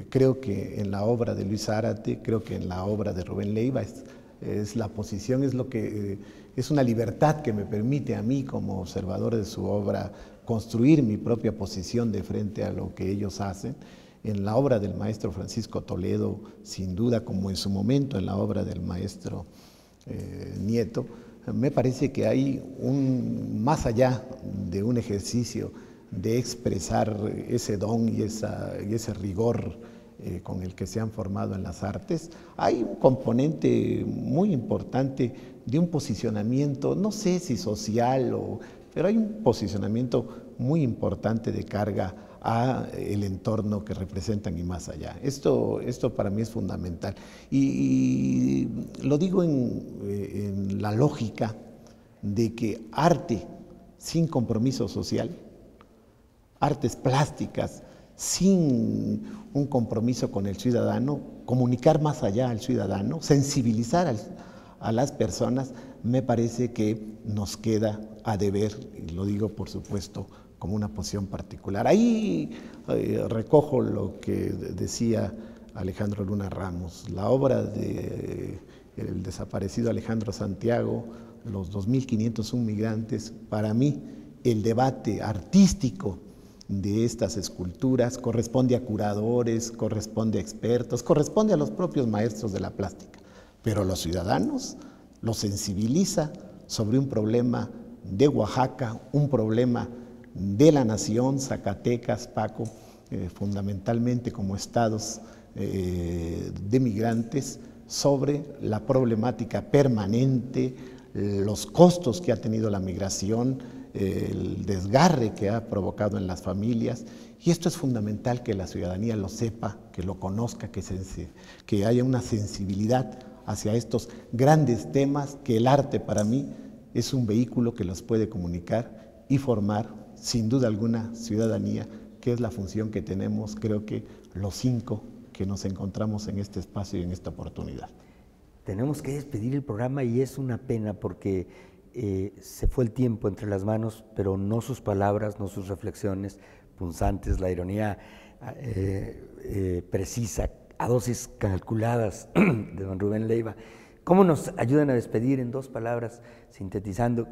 Creo que en la obra de Luis Zárate, creo que en la obra de Rubén Leiva es la posición, es una libertad que me permite a mí como observador de su obra construir mi propia posición de frente a lo que ellos hacen. En la obra del maestro Francisco Toledo, sin duda, como en su momento en la obra del maestro Nieto, me parece que hay más allá de un ejercicio de expresar ese don y ese rigor con el que se han formado en las artes, hay un componente muy importante de un posicionamiento, no sé si social, pero hay un posicionamiento muy importante de carga a el entorno que representan y más allá. Esto para mí es fundamental. Y lo digo en la lógica de que arte sin compromiso social, artes plásticas sin un compromiso con el ciudadano, comunicar más allá al ciudadano, sensibilizar a las personas, me parece que nos queda a deber, y lo digo por supuesto como una posición particular. Ahí recojo lo que decía Alejandro Luna Ramos, la obra del desaparecido Alejandro Santiago, los 2.501 migrantes, para mí el debate artístico de estas esculturas corresponde a curadores, corresponde a expertos, corresponde a los propios maestros de la plástica, pero los ciudadanos los sensibiliza sobre un problema de Oaxaca, un problema de la nación, Zacatecas, Paco, fundamentalmente como estados de migrantes, sobre la problemática permanente, los costos que ha tenido la migración, el desgarre que ha provocado en las familias, y esto es fundamental que la ciudadanía lo sepa, que lo conozca, que haya una sensibilidad hacia estos grandes temas, que el arte para mí es un vehículo que los puede comunicar y formar sin duda alguna ciudadanía, que es la función que tenemos, creo que los 5 que nos encontramos en este espacio y en esta oportunidad. Tenemos que despedir el programa y es una pena porque se fue el tiempo entre las manos, pero no sus palabras, no sus reflexiones punzantes, la ironía precisa, a dosis calculadas de don Rubén Leiva. ¿Cómo nos ayudan a despedir en 2 palabras, sintetizando,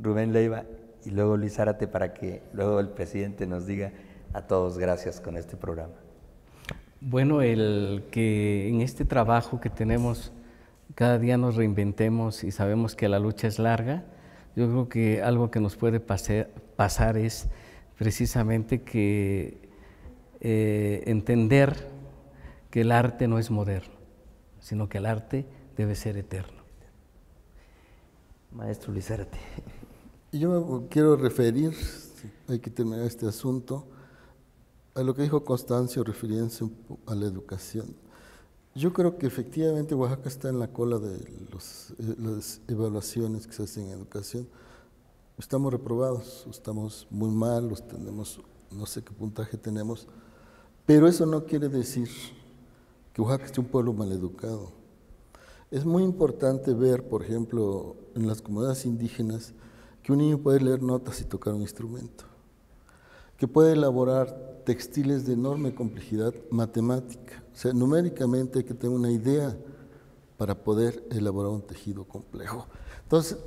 Rubén Leiva y luego Luis Zárate, para que luego el presidente nos diga a todos gracias con este programa? Bueno, el que en este trabajo que tenemos cada día nos reinventemos y sabemos que la lucha es larga, yo creo que algo que nos puede pasar es precisamente que entender que el arte no es moderno, sino que el arte debe ser eterno. Maestro Luis Zárate. Yo me quiero referir, hay que terminar este asunto, a lo que dijo Constancio refiriéndose a la educación. Yo creo que efectivamente Oaxaca está en la cola de las evaluaciones que se hacen en educación. Estamos reprobados, estamos muy mal, tenemos, no sé qué puntaje tenemos, pero eso no quiere decir que Oaxaca esté un pueblo maleducado. Es muy importante ver, por ejemplo, en las comunidades indígenas, que un niño puede leer notas y tocar un instrumento, que puede elaborar textiles de enorme complejidad matemática. O sea, numéricamente hay que tener una idea para poder elaborar un tejido complejo. Entonces,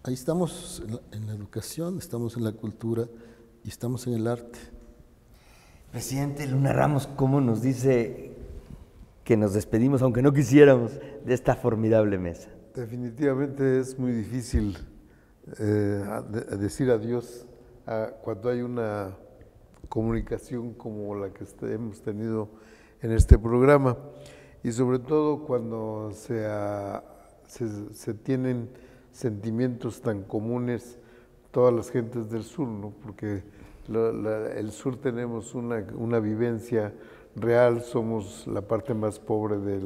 ahí estamos en la educación, estamos en la cultura y estamos en el arte. Presidente Luna Ramos, ¿cómo nos dice que nos despedimos, aunque no quisiéramos, de esta formidable mesa? Definitivamente es muy difícil decir adiós cuando hay una comunicación como la que hemos tenido en este programa, y sobre todo cuando se tienen sentimientos tan comunes todas las gentes del sur, ¿no? Porque el sur tenemos una vivencia real, somos la parte más pobre de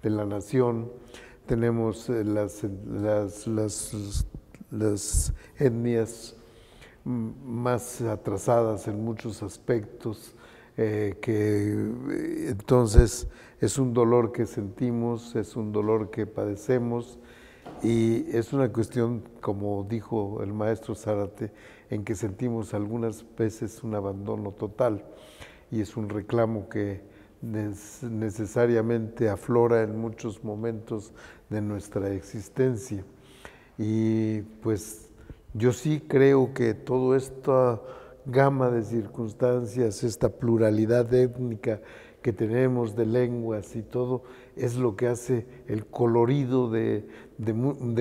la nación, tenemos las etnias más atrasadas en muchos aspectos, que entonces es un dolor que sentimos, es un dolor que padecemos, y es una cuestión, como dijo el maestro Zárate, en que sentimos algunas veces un abandono total, y es un reclamo que necesariamente aflora en muchos momentos de nuestra existencia. Y pues yo sí creo que toda esta gama de circunstancias, esta pluralidad étnica que tenemos de lenguas y todo, es lo que hace el colorido de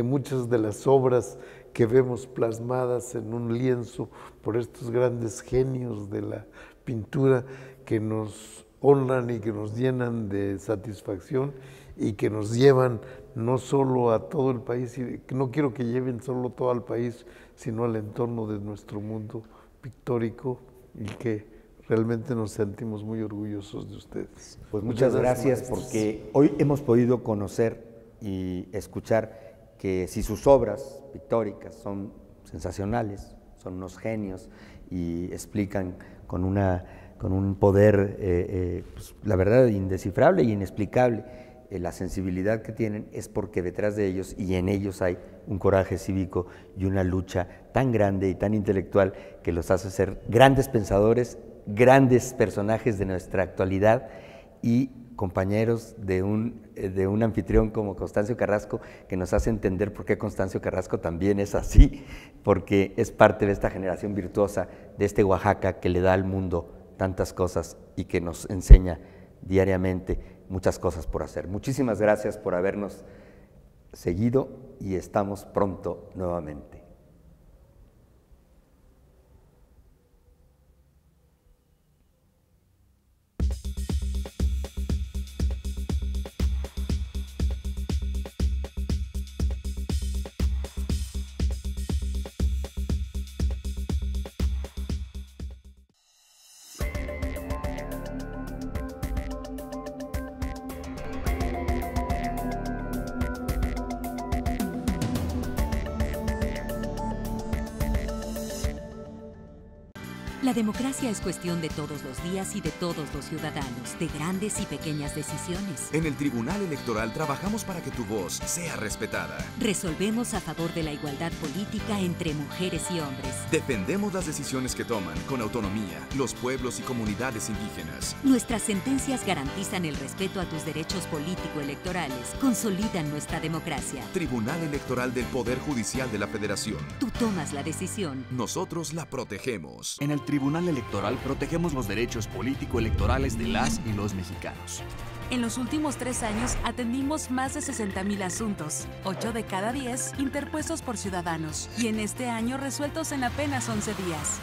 muchas de las obras que vemos plasmadas en un lienzo por estos grandes genios de la pintura, que nos honran y que nos llenan de satisfacción y que nos llevan no solo a todo el país, y no quiero que lleven solo todo al país, sino al entorno de nuestro mundo pictórico, y que realmente nos sentimos muy orgullosos de ustedes. Pues muchas gracias, porque hoy hemos podido conocer y escuchar que si sus obras pictóricas son sensacionales, son unos genios y explican con un poder, pues, la verdad, indescifrable y inexplicable, la sensibilidad que tienen, es porque detrás de ellos y en ellos hay un coraje cívico y una lucha tan grande y tan intelectual que los hace ser grandes pensadores, grandes personajes de nuestra actualidad y compañeros de un anfitrión como Constancio Carrasco, que nos hace entender por qué Constancio Carrasco también es así, porque es parte de esta generación virtuosa, de este Oaxaca que le da al mundo tantas cosas y que nos enseña diariamente muchas cosas por hacer. Muchísimas gracias por habernos seguido y estamos pronto nuevamente. La democracia es cuestión de todos los días y de todos los ciudadanos, de grandes y pequeñas decisiones. En el Tribunal Electoral trabajamos para que tu voz sea respetada. Resolvemos a favor de la igualdad política entre mujeres y hombres. Defendemos las decisiones que toman con autonomía los pueblos y comunidades indígenas. Nuestras sentencias garantizan el respeto a tus derechos político-electorales, consolidan nuestra democracia. Tribunal Electoral del Poder Judicial de la Federación. Tú tomas la decisión. Nosotros la protegemos. En el Tribunal Electoral protegemos los derechos político-electorales de las y los mexicanos. En los últimos 3 años atendimos más de 60,000 asuntos, 8 de cada 10 interpuestos por ciudadanos, y en este año resueltos en apenas 11 días.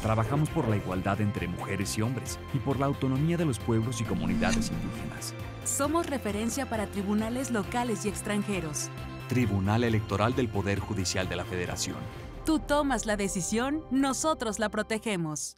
Trabajamos por la igualdad entre mujeres y hombres y por la autonomía de los pueblos y comunidades indígenas. Somos referencia para tribunales locales y extranjeros. Tribunal Electoral del Poder Judicial de la Federación. Tú tomas la decisión, nosotros la protegemos.